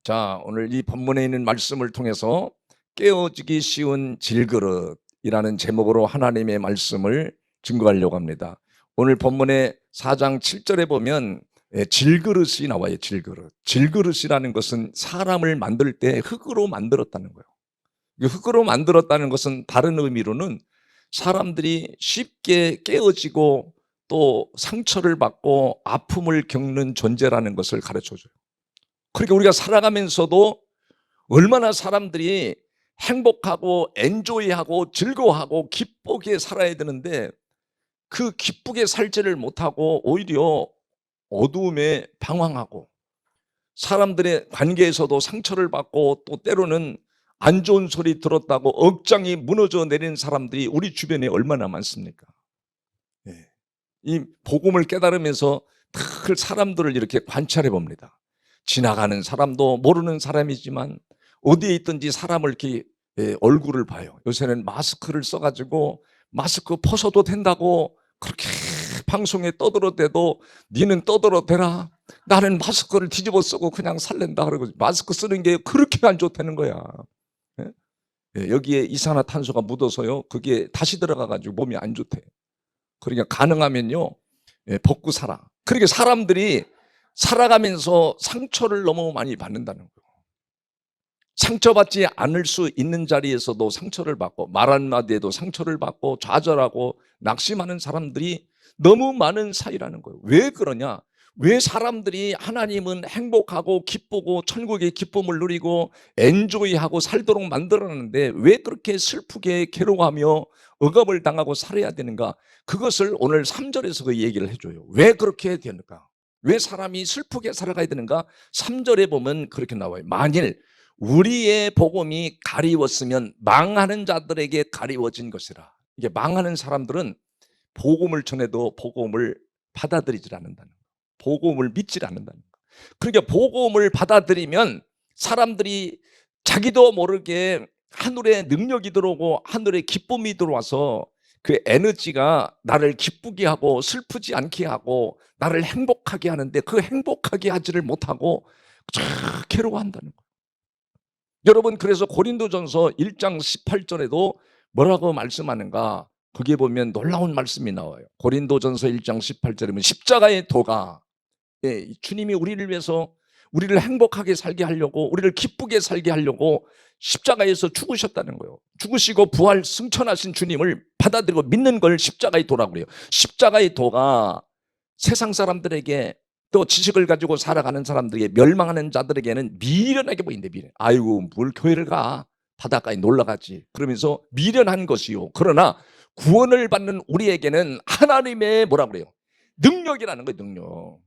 자, 오늘 이 본문에 있는 말씀을 통해서 깨어지기 쉬운 질그릇이라는 제목으로 하나님의 말씀을 증거하려고 합니다. 오늘 본문의 4장 7절에 보면 질그릇이 나와요. 질그릇. 질그릇이라는 것은 사람을 만들 때 흙으로 만들었다는 거예요. 흙으로 만들었다는 것은 다른 의미로는 사람들이 쉽게 깨어지고 또 상처를 받고 아픔을 겪는 존재라는 것을 가르쳐줘요. 그러니까 우리가 살아가면서도 얼마나 사람들이 행복하고 엔조이하고 즐거워하고 기쁘게 살아야 되는데 그 기쁘게 살지를 못하고 오히려 어두움에 방황하고 사람들의 관계에서도 상처를 받고 또 때로는 안 좋은 소리 들었다고 억장이 무너져 내리는 사람들이 우리 주변에 얼마나 많습니까? 이 복음을 깨달으면서 늘 사람들을 이렇게 관찰해 봅니다. 지나가는 사람도 모르는 사람이지만 어디에 있든지 사람을 이렇게 얼굴을 봐요. 요새는 마스크를 써가지고 마스크 벗어도 된다고 그렇게 방송에 떠들어대도 니는 떠들어대라. 나는 마스크를 뒤집어 쓰고 그냥 살랜다 그러고 마스크 쓰는 게 그렇게 안 좋다는 거야. 여기에 이산화탄소가 묻어서요. 그게 다시 들어가가지고 몸이 안 좋대. 그러니까 가능하면요 벗고 살아. 그러니까 사람들이 살아가면서 상처를 너무 많이 받는다는 거예요. 상처받지 않을 수 있는 자리에서도 상처를 받고 말 한마디에도 상처를 받고 좌절하고 낙심하는 사람들이 너무 많은 사이라는 거예요. 왜 그러냐? 왜 사람들이 하나님은 행복하고 기쁘고 천국의 기쁨을 누리고 엔조이하고 살도록 만들었는데 왜 그렇게 슬프게 괴로워하며 억압을 당하고 살아야 되는가? 그것을 오늘 3절에서 그 얘기를 해줘요. 왜 그렇게 되는가? 왜 사람이 슬프게 살아가야 되는가? 3절에 보면 그렇게 나와요. 만일 우리의 복음이 가리웠으면 망하는 자들에게 가리워진 것이라. 이게 망하는 사람들은 복음을 전해도 복음을 받아들이질 않는다는 거예요. 복음을 믿질 않는다는 거예요. 그러니까 복음을 받아들이면 사람들이 자기도 모르게 하늘에 능력이 들어오고 하늘에 기쁨이 들어와서 그 에너지가 나를 기쁘게 하고 슬프지 않게 하고 나를 행복하게 하는데 그 행복하게 하지를 못하고 괴로워한다는 거예요. 여러분, 그래서 고린도전서 1장 18절에도 뭐라고 말씀하는가? 거기에 보면 놀라운 말씀이 나와요. 고린도전서 1장 18절에 보면 십자가의 도가 주님이 우리를 위해서 우리를 행복하게 살게 하려고 우리를 기쁘게 살게 하려고 십자가에서 죽으셨다는 거예요. 죽으시고 부활 승천하신 주님을 받아들이고 믿는 걸 십자가의 도라고 그래요. 십자가의 도가 세상 사람들에게 또 지식을 가지고 살아가는 사람들에게 멸망하는 자들에게는 미련하게 보인대. 미련. 아이고 뭘 교회를 가. 바닷가에 놀러 가지. 그러면서 미련한 것이요. 그러나 구원을 받는 우리에게는 하나님의 뭐라고 그래요? 능력이라는 거예요. 능력.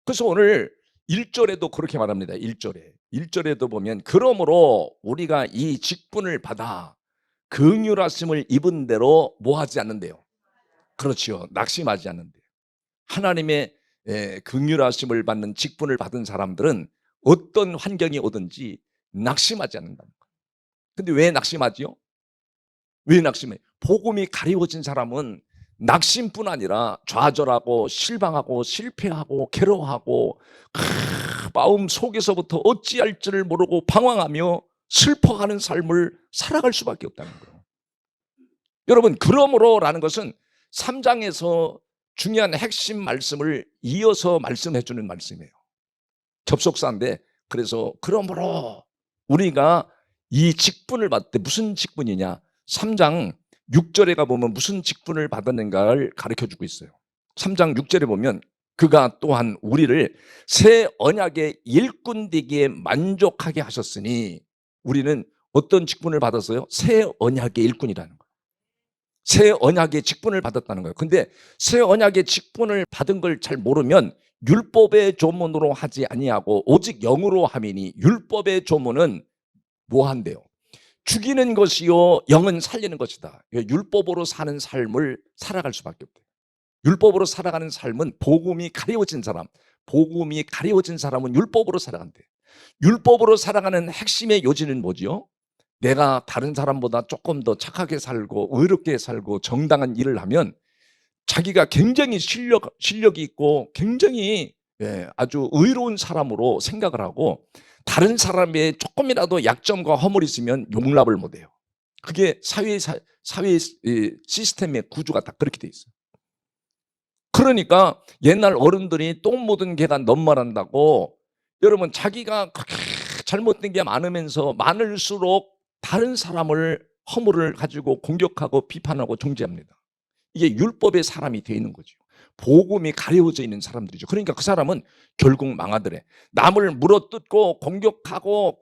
그래서 오늘 1절에도 그렇게 말합니다. 1절에도 보면 그러므로 우리가 이 직분을 받아 긍휼하심을 입은 대로 뭐 하지 않는데요? 그렇지요. 낙심하지 않는데요. 하나님의 긍휼하심을 받는 직분을 받은 사람들은 어떤 환경이 오든지 낙심하지 않는다는 거예요. 근데 왜 낙심하지요? 왜 낙심해? 복음이 가리워진 사람은 낙심뿐 아니라 좌절하고 실망하고 실패하고 괴로워하고 마음 속에서부터 어찌할 줄을 모르고 방황하며 슬퍼하는 삶을 살아갈 수밖에 없다는 거예요. 여러분, 그러므로라는 것은 3장에서 중요한 핵심 말씀을 이어서 말씀해 주는 말씀이에요. 접속사인데, 그래서 그러므로 우리가 이 직분을 받을 때 무슨 직분이냐? 3장 6절에 가보면 무슨 직분을 받았는가를 가르쳐주고 있어요. 3장 6절에 보면 그가 또한 우리를 새 언약의 일꾼 되기에 만족하게 하셨으니 우리는 어떤 직분을 받았어요? 새 언약의 일꾼이라는 거예요. 새 언약의 직분을 받았다는 거예요. 근데 새 언약의 직분을 받은 걸 잘 모르면 율법의 조문으로 하지 아니하고 오직 영으로 함이니 율법의 조문은 뭐 한대요? 죽이는 것이요 영은 살리는 것이다. 율법으로 사는 삶을 살아갈 수밖에 없대요. 율법으로 살아가는 삶은 복음이 가려워진 사람, 복음이 가려워진 사람은 율법으로 살아간대. 율법으로 살아가는 핵심의 요지는 뭐지요? 내가 다른 사람보다 조금 더 착하게 살고 의롭게 살고 정당한 일을 하면 자기가 굉장히 실력이 있고 굉장히 아주 의로운 사람으로 생각을 하고 다른 사람의 조금이라도 약점과 허물이 있으면 용납을 못해요. 그게 사회 시스템의 구조가 다 그렇게 돼 있어요. 그러니까 옛날 어른들이 똥 묻은 개가 넘말한다고, 여러분 자기가 그렇게 잘못된 게 많으면서 많을수록 다른 사람을 허물을 가지고 공격하고 비판하고 정죄합니다. 이게 율법의 사람이 되어 있는 거죠. 복음이 가려져 있는 사람들이죠. 그러니까 그 사람은 결국 망하더래. 남을 물어뜯고 공격하고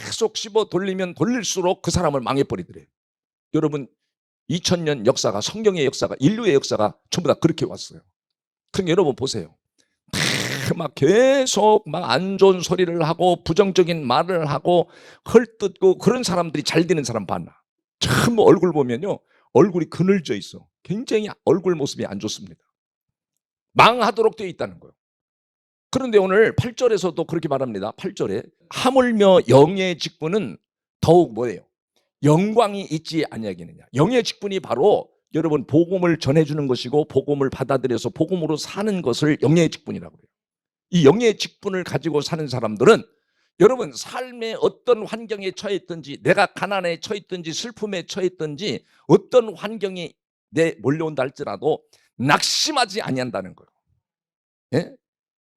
계속 씹어 돌리면 돌릴수록 그 사람을 망해버리더래. 여러분 2000년 역사가, 성경의 역사가, 인류의 역사가 전부 다 그렇게 왔어요. 그러니까 여러분 보세요. 막 계속 막 안 좋은 소리를 하고 부정적인 말을 하고 헐뜯고 그런 사람들이 잘 되는 사람 봤나? 전부 얼굴 보면요, 얼굴이 그늘져 있어. 굉장히 얼굴 모습이 안 좋습니다. 망하도록 되어 있다는 거예요. 그런데 오늘 8절에서도 그렇게 말합니다. 8절에 하물며 영의 직분은 더욱 뭐예요? 영광이 있지 아니하겠느냐. 영의 직분이 바로 여러분 복음을 전해주는 것이고 복음을 받아들여서 복음으로 사는 것을 영의 직분이라고 해요. 이 영의 직분을 가지고 사는 사람들은 여러분 삶의 어떤 환경에 처했든지, 내가 가난에 처했든지 슬픔에 처했든지 어떤 환경이 내 몰려온다 할지라도 낙심하지 아니한다는 거예요. 예?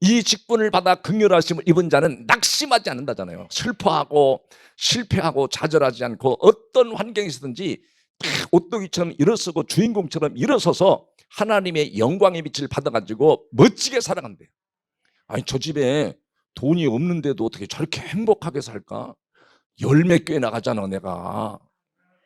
이 직분을 받아 긍휼하심을 입은 자는 낙심하지 않는다잖아요. 슬퍼하고 실패하고 좌절하지 않고 어떤 환경에서든지 오뚜기처럼 일어서고 주인공처럼 일어서서 하나님의 영광의 빛을 받아가지고 멋지게 살아간대요. 아니 저 집에 돈이 없는데도 어떻게 저렇게 행복하게 살까? 열 몇 교회 나가잖아 내가.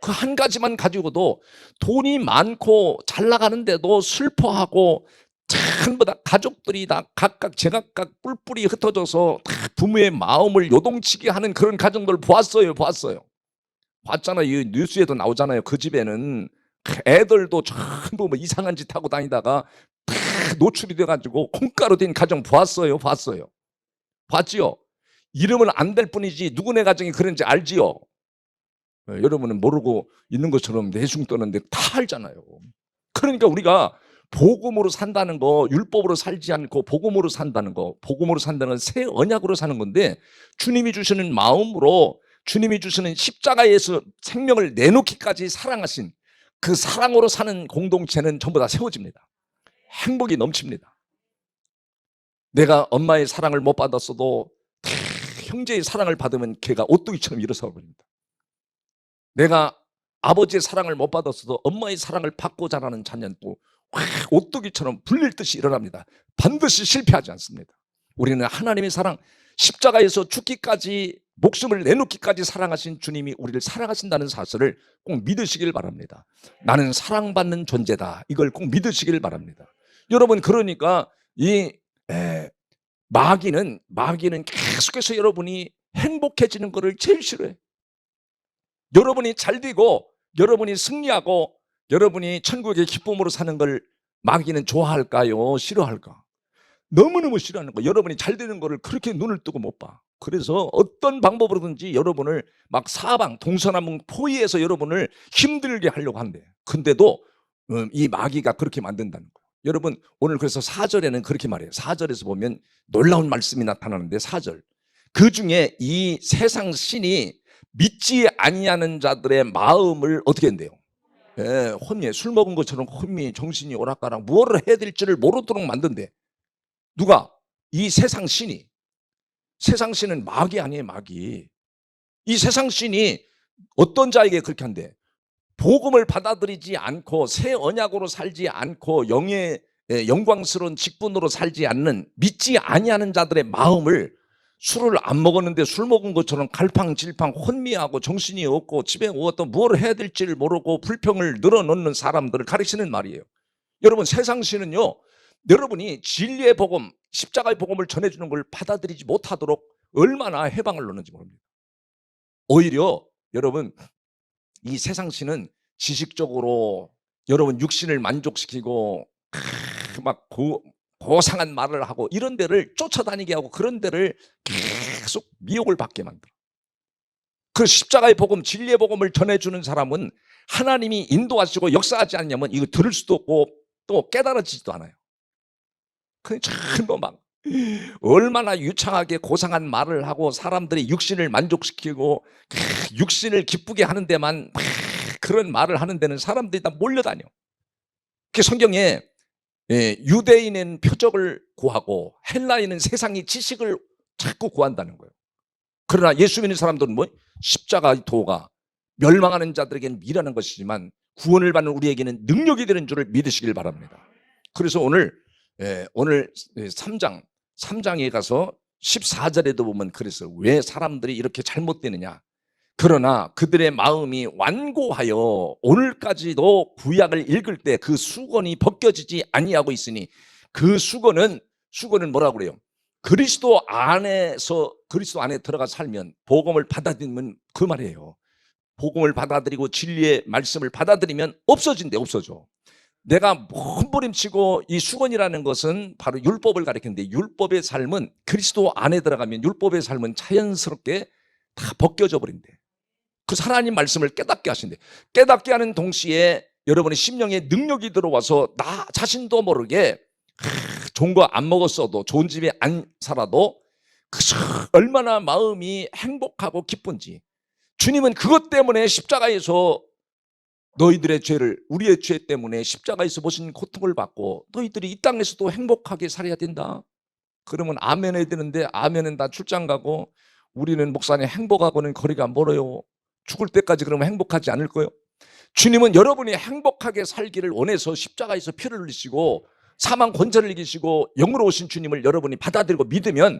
그 한 가지만 가지고도 돈이 많고 잘 나가는데도 슬퍼하고 전부 다 가족들이 다 각각 제각각 뿔뿔이 흩어져서 다 부모의 마음을 요동치게 하는 그런 가정들 보았어요. 봤잖아요. 이 뉴스에도 나오잖아요. 그 집에는 애들도 전부 뭐 이상한 짓 하고 다니다가 다 노출이 돼가지고 콩가루 된 가정 보았어요. 봤지요? 이러면 안 될 뿐이지 누구네 가정이 그런지 알지요? 여러분은 모르고 있는 것처럼 내숭 떠는데 다 알잖아요. 그러니까 우리가 복음으로 산다는 거, 율법으로 살지 않고 복음으로 산다는 거, 복음으로 산다는 건 새 언약으로 사는 건데, 주님이 주시는 마음으로, 주님이 주시는 십자가에서 생명을 내놓기까지 사랑하신 그 사랑으로 사는 공동체는 전부 다 세워집니다. 행복이 넘칩니다. 내가 엄마의 사랑을 못 받았어도 형제의 사랑을 받으면 걔가 오뚜기처럼 일어서 버립니다. 내가 아버지의 사랑을 못 받았어도 엄마의 사랑을 받고 자라는 자녀는 또 오뚜기처럼 불릴 듯이 일어납니다. 반드시 실패하지 않습니다. 우리는 하나님의 사랑, 십자가에서 죽기까지 목숨을 내놓기까지 사랑하신 주님이 우리를 사랑하신다는 사실을 꼭 믿으시길 바랍니다. 나는 사랑받는 존재다. 이걸 꼭 믿으시길 바랍니다. 여러분 그러니까 이 마귀는 계속해서 여러분이 행복해지는 것을 제일 싫어해. 여러분이 잘되고 여러분이 승리하고 여러분이 천국의 기쁨으로 사는 걸 마귀는 좋아할까요? 싫어할까? 너무너무 싫어하는 거. 여러분이 잘되는 거를 그렇게 눈을 뜨고 못 봐. 그래서 어떤 방법으로든지 여러분을 막 사방 동서남북 포위해서 여러분을 힘들게 하려고 한대. 근데도 이 마귀가 그렇게 만든다는 거예요. 여러분 오늘 그래서 4절에는 그렇게 말해요. 4절에서 보면 놀라운 말씀이 나타나는데 4절, 그 중에 이 세상 신이 믿지 아니하는 자들의 마음을 어떻게 한대요? 혼미해. 술 먹은 것처럼 혼미, 정신이 오락가락 무엇을 해야 될지를 모르도록 만든대. 누가? 이 세상 신이. 세상 신은 마귀 아니에요, 마귀. 이 세상 신이 어떤 자에게 그렇게 한대? 복음을 받아들이지 않고 새 언약으로 살지 않고 영의 영광스러운 직분으로 살지 않는, 믿지 아니하는 자들의 마음을 술을 안 먹었는데 술 먹은 것처럼 갈팡질팡 혼미하고 정신이 없고 집에 와서 뭘 해야 될지를 모르고 불평을 늘어놓는 사람들을 가리키는 말이에요. 여러분 세상 신은요, 여러분이 진리의 복음, 십자가의 복음을 전해주는 걸 받아들이지 못하도록 얼마나 해방을 놓는지 모릅니다. 오히려 여러분 이 세상 신은 지식적으로 여러분 육신을 만족시키고 막 고상한 말을 하고 이런 데를 쫓아다니게 하고 그런 데를 계속 미혹을 받게 만들어. 그 십자가의 복음, 진리의 복음을 전해주는 사람은 하나님이 인도하시고 역사하지 않냐면 이거 들을 수도 없고 또 깨달아지지도 않아요. 그냥 전부 막 얼마나 유창하게 고상한 말을 하고 사람들의 육신을 만족시키고 육신을 기쁘게 하는 데만 그런 말을 하는 데는 사람들이 다 몰려다녀. 그 성경에 유대인은 표적을 구하고 헬라인은 세상의 지식을 자꾸 구한다는 거예요. 그러나 예수 믿는 사람들은 뭐 십자가의 도가 멸망하는 자들에게는 미라는 것이지만 구원을 받는 우리에게는 능력이 되는 줄을 믿으시길 바랍니다. 그래서 오늘 3장에 가서 14절에도 보면 그래서 왜 사람들이 이렇게 잘못되느냐. 그러나 그들의 마음이 완고하여 오늘까지도 구약을 읽을 때 그 수건이 벗겨지지 아니하고 있으니 그 수건은 뭐라고 그래요? 그리스도 안에 들어가 살면 복음을 받아들이면 그 말이에요. 복음을 받아들이고 진리의 말씀을 받아들이면 없어져. 내가 몸부림치고 이 수건이라는 것은 바로 율법을 가리키는데 율법의 삶은 그리스도 안에 들어가면 율법의 삶은 자연스럽게 다 벗겨져 버린대. 그 하나님 말씀을 깨닫게 하신대. 깨닫게 하는 동시에 여러분의 심령에 능력이 들어와서 나 자신도 모르게 좋은 거 안 먹었어도 좋은 집에 안 살아도 얼마나 마음이 행복하고 기쁜지. 주님은 그것 때문에 십자가에서 너희들의 죄를 우리의 죄 때문에 십자가에서 보신 고통을 받고 너희들이 이 땅에서도 행복하게 살아야 된다. 그러면 아멘 해야 되는데 아멘은 다 출장 가고 우리는 목사님 행복하고는 거리가 멀어요. 죽을 때까지 그러면 행복하지 않을 거예요. 주님은 여러분이 행복하게 살기를 원해서 십자가에서 피를 흘리시고 사망 권세를 이기시고 영으로 오신 주님을 여러분이 받아들이고 믿으면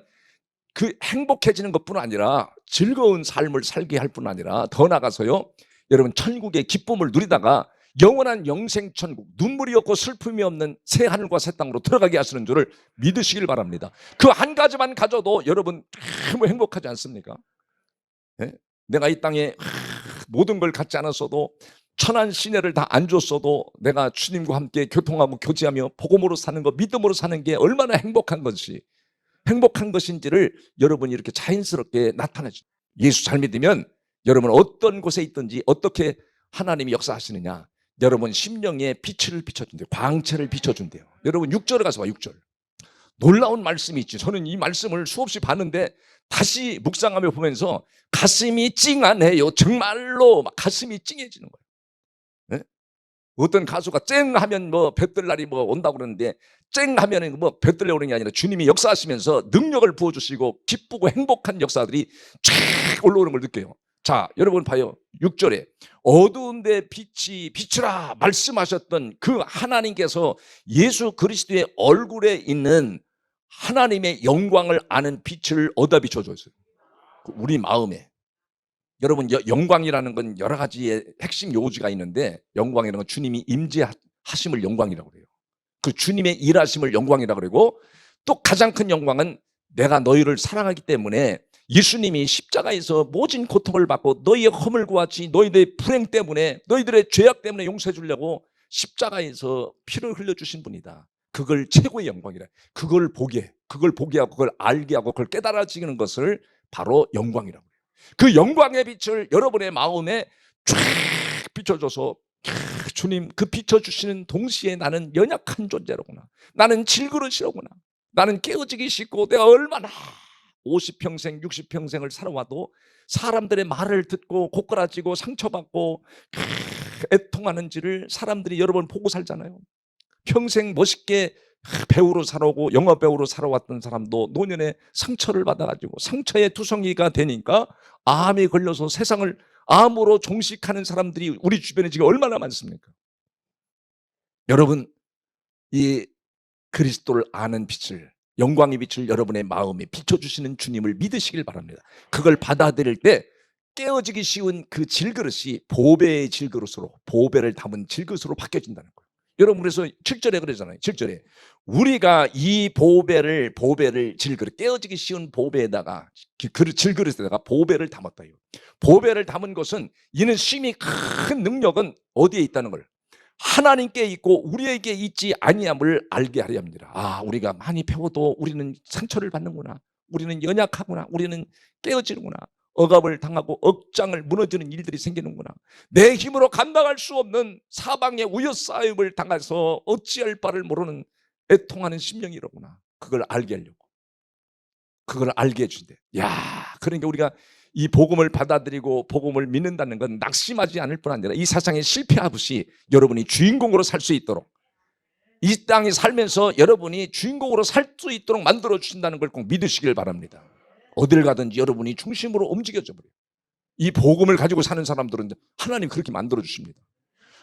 그 행복해지는 것뿐 아니라 즐거운 삶을 살게 할 뿐 아니라 더 나아가서요, 여러분 천국의 기쁨을 누리다가 영원한 영생 천국, 눈물이 없고 슬픔이 없는 새 하늘과 새 땅으로 들어가게 하시는 줄을 믿으시길 바랍니다. 그 한 가지만 가져도 여러분 너무 행복하지 않습니까? 네? 내가 이 땅에 모든 걸 갖지 않았어도 천한 시내를 다 안 줬어도 내가 주님과 함께 교통하고 교제하며 복음으로 사는 거, 믿음으로 사는 게 얼마나 행복한 것인지를 여러분이 이렇게 자연스럽게 나타내죠. 예수 잘 믿으면 여러분 어떤 곳에 있든지 어떻게 하나님이 역사하시느냐, 여러분 심령에 빛을 비춰준대요. 광채를 비춰준대요. 여러분 6절에 가서 봐. 6절 놀라운 말씀이 있죠. 저는 이 말씀을 수없이 봤는데 다시 묵상하며 보면서 가슴이 찡하네요. 정말로 막 가슴이 찡해지는 거예요. 네? 어떤 가수가 쨍 하면 뭐 볕들 날이 뭐 온다고 그러는데 쨍 하면 뭐 볕들 오는 게 아니라 주님이 역사하시면서 능력을 부어주시고 기쁘고 행복한 역사들이 쫙 올라오는 걸 느껴요. 자, 여러분 봐요. 6절에 어두운 데 빛이 비추라 말씀하셨던 그 하나님께서 예수 그리스도의 얼굴에 있는 하나님의 영광을 아는 빛을 어디다 비춰줬어요? 우리 마음에. 여러분 영광이라는 건 여러 가지의 핵심 요지가 있는데 영광이라는 건 주님이 임재하심을 영광이라고 그래요. 그 주님의 일하심을 영광이라고 그러고 또 가장 큰 영광은 내가 너희를 사랑하기 때문에 예수님이 십자가에서 모진 고통을 받고 너희의 허물 구하지 너희들의 불행 때문에 너희들의 죄악 때문에 용서해 주려고 십자가에서 피를 흘려주신 분이다. 그걸 최고의 영광이라. 그걸 보게 하고 그걸 알게 하고 그걸 깨달아지는 것을 바로 영광이라고 해요. 그 영광의 빛을 여러분의 마음에 쫙 비춰줘서 주님 그 비춰주시는 동시에 나는 연약한 존재로구나. 나는 질그릇이로구나. 나는 깨어지기 싫고 내가 얼마나 50평생 60평생을 살아와도 사람들의 말을 듣고 고꾸라지고 상처받고 애통하는지를 사람들이 여러 번 보고 살잖아요. 평생 멋있게 배우로 살아오고 영화배우로 살아왔던 사람도 노년에 상처를 받아가지고 상처의 투성이가 되니까 암에 걸려서 세상을 암으로 종식하는 사람들이 우리 주변에 지금 얼마나 많습니까? 여러분 이 그리스도를 아는 빛을, 영광의 빛을 여러분의 마음에 비춰주시는 주님을 믿으시길 바랍니다. 그걸 받아들일 때 깨어지기 쉬운 그 질그릇이 보배의 질그릇으로, 보배를 담은 질그릇으로 바뀌어진다는 거예요. 여러분 그래서 7절에 그러잖아요. 7절에 우리가 이 보배를 질그릇, 깨어지기 쉬운 보배에다가 그 질그릇에다가 보배를 담았다. 보배를 담은 것은 이는 심히 큰 능력은 어디에 있다는 걸, 하나님께 있고 우리에게 있지 아니함을 알게 하려 합니다. 아, 우리가 많이 배워도 우리는 상처를 받는구나. 우리는 연약하구나. 우리는 깨어지는구나. 억압을 당하고 억장을 무너지는 일들이 생기는구나. 내 힘으로 감당할 수 없는 사방의 우여싸임을 당해서 어찌할 바를 모르는 애통하는 심령이로구나. 그걸 알게 하려고. 그걸 알게 해준대. 야, 그러니까 우리가 이 복음을 받아들이고 복음을 믿는다는 건 낙심하지 않을 뿐 아니라 이 세상에 실패하듯이 여러분이 주인공으로 살 수 있도록, 이 땅에 살면서 여러분이 주인공으로 살 수 있도록 만들어 주신다는 걸 꼭 믿으시길 바랍니다. 어딜 가든지 여러분이 중심으로 움직여져 버려요. 이 복음을 가지고 사는 사람들은 하나님 그렇게 만들어 주십니다.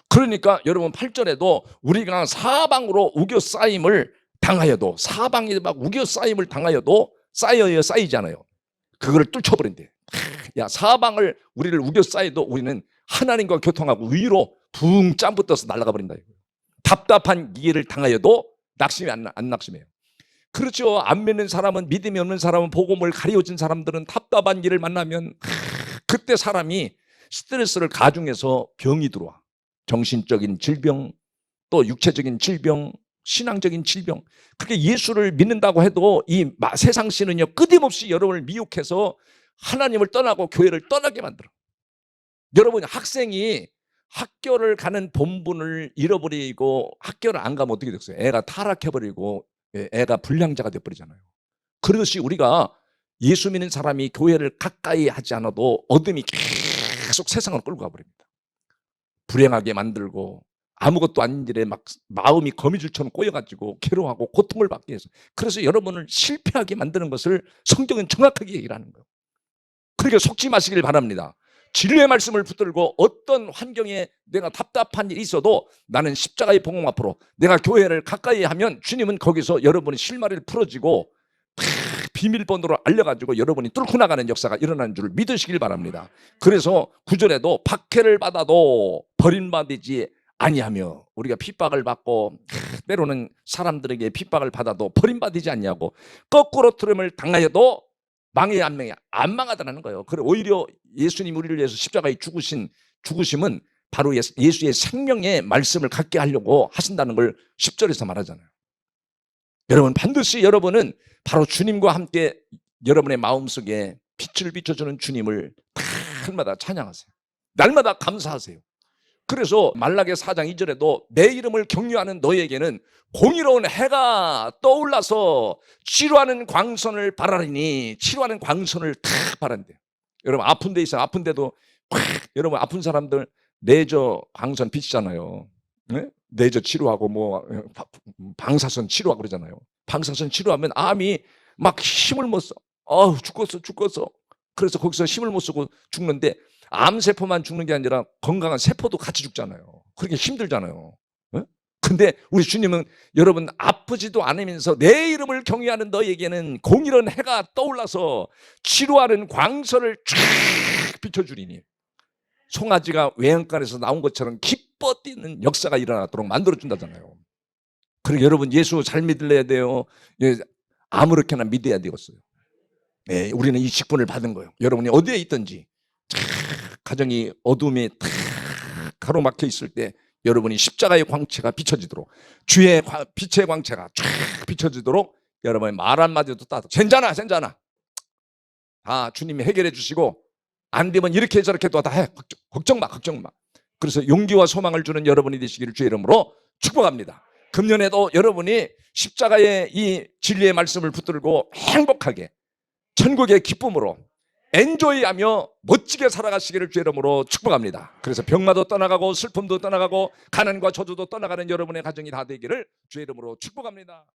그러니까 여러분 8절에도 우리가 사방으로 우겨싸임을 당하여도, 사방에 막 우겨싸임을 당하여도 쌓여야 쌓이잖아요. 그걸 뚫쳐버린대. 야, 사방을 우리를 우겨싸여도 우리는 하나님과 교통하고 위로 붕 짬 붙어서 날아가 버린다. 답답한 길을 당하여도 낙심이 안 낙심해요. 그렇죠. 안 믿는 사람은, 믿음이 없는 사람은, 복음을 가려진 사람들은 답답한 길을 만나면 그때 사람이 스트레스를 가중해서 병이 들어와. 정신적인 질병, 또 육체적인 질병, 신앙적인 질병. 그렇게 예수를 믿는다고 해도 이 세상 신은요 끊임없이 여러분을 미혹해서 하나님을 떠나고 교회를 떠나게 만들어. 여러분, 학생이 학교를 가는 본분을 잃어버리고 학교를 안 가면 어떻게 됐어요? 애가 타락해버리고 애가 불량자가 돼버리잖아요. 그렇듯이 우리가 예수 믿는 사람이 교회를 가까이 하지 않아도 어둠이 계속 세상을 끌고 가버립니다. 불행하게 만들고 아무것도 아닌 일에 막 마음이 거미줄처럼 꼬여가지고 괴로워하고 고통을 받게 해서, 그래서 여러분을 실패하게 만드는 것을 성경은 정확하게 얘기를 하는 거예요. 그러니까 속지 마시길 바랍니다. 진리의 말씀을 붙들고 어떤 환경에 내가 답답한 일이 있어도 나는 십자가의 복음 앞으로, 내가 교회를 가까이 하면 주님은 거기서 여러분의 실마리를 풀어지고 비밀번호로 알려가지고 여러분이 뚫고 나가는 역사가 일어나는 줄 믿으시길 바랍니다. 그래서 9절에도 박해를 받아도 버림받지 아니하며, 우리가 핍박을 받고 때로는 사람들에게 핍박을 받아도 버림받지 않냐고, 거꾸로 트름을 당하여도 망해 안 망해, 안 망하다는 거예요. 그래, 오히려 예수님 우리를 위해서 십자가에 죽으심은 바로 예수의 생명의 말씀을 갖게 하려고 하신다는 걸 10절에서 말하잖아요. 여러분, 반드시 여러분은 바로 주님과 함께 여러분의 마음속에 빛을 비춰주는 주님을 날마다 찬양하세요. 날마다 감사하세요. 그래서 말라기 4장 2절에도 내 이름을 경유하는 너에게는 공의로운 해가 떠올라서 치료하는 광선을 바라리니, 치료하는 광선을 다 바란대요. 여러분, 아픈 데 있어요. 아픈 데도 여러분, 아픈 사람들 내저 광선 비치잖아요. 네? 내저 치료하고 뭐 방사선 치료하고 그러잖아요. 방사선 치료하면 암이 막 힘을 못 써. 죽겠어. 그래서 거기서 힘을 못 쓰고 죽는데, 암세포만 죽는 게 아니라 건강한 세포도 같이 죽잖아요. 그렇게 힘들잖아요. 네? 근데 우리 주님은 여러분 아프지도 않으면서 내 이름을 경외하는 너에게는 공의로운 해가 떠올라서 치료하는 광선을 쫙 비춰주리니, 송아지가 외양간에서 나온 것처럼 기뻐 뛰는 역사가 일어나도록 만들어준다잖아요. 그리고 여러분, 예수 잘 믿으려야 돼요. 아무렇게나 믿어야 되겠어요. 네, 우리는 이 직분을 받은 거예요. 여러분이 어디에 있든지 가정이 어둠에 탁 가로막혀 있을 때 여러분이 십자가의 광채가 비춰지도록, 주의 빛의 광채가 쫙 비춰지도록 여러분의 말 한마디도 따뜻. 괜찮아. 다 주님이 해결해 주시고, 안 되면 이렇게 저렇게 또 다 해. 걱정 마. 그래서 용기와 소망을 주는 여러분이 되시기를 주의 이름으로 축복합니다. 금년에도 여러분이 십자가의 이 진리의 말씀을 붙들고 행복하게 천국의 기쁨으로 엔조이하며 멋지게 살아가시기를 주의 이름으로 축복합니다. 그래서 병마도 떠나가고 슬픔도 떠나가고 가난과 저주도 떠나가는 여러분의 가정이 다 되기를 주의 이름으로 축복합니다.